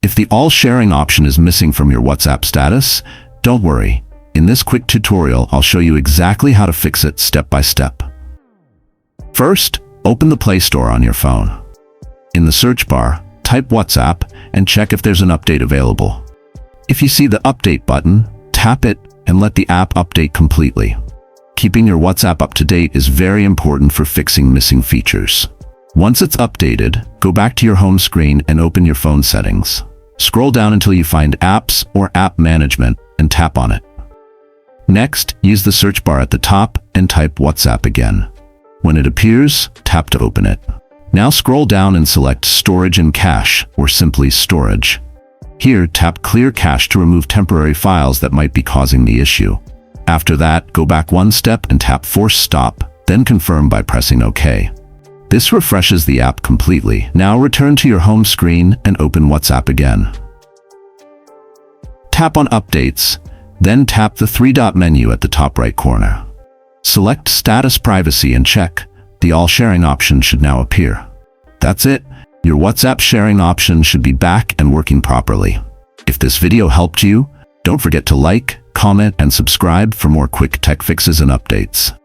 If the all sharing option is missing from your WhatsApp status, don't worry. In this quick tutorial, I'll show you exactly how to fix it step by step. First, open the Play Store on your phone. In the search bar, type WhatsApp and check if there's an update available. If you see the update button, tap it and let the app update completely. Keeping your WhatsApp up to date is very important for fixing missing features. Once it's updated, go back to your home screen and open your phone settings. Scroll down until you find Apps or App Management and tap on it. Next, use the search bar at the top and type WhatsApp again. When it appears, tap to open it. Now scroll down and select Storage and Cache, or simply Storage. Here, tap Clear Cache to remove temporary files that might be causing the issue. After that, go back one step and tap Force Stop, then confirm by pressing OK. This refreshes the app completely. Now return to your home screen and open WhatsApp again. Tap on Updates, then tap the three-dot menu at the top right corner. Select Status Privacy and check. The all sharing option should now appear. That's it. Your WhatsApp sharing option should be back and working properly. If this video helped you, don't forget to like, comment, and subscribe for more quick tech fixes and updates.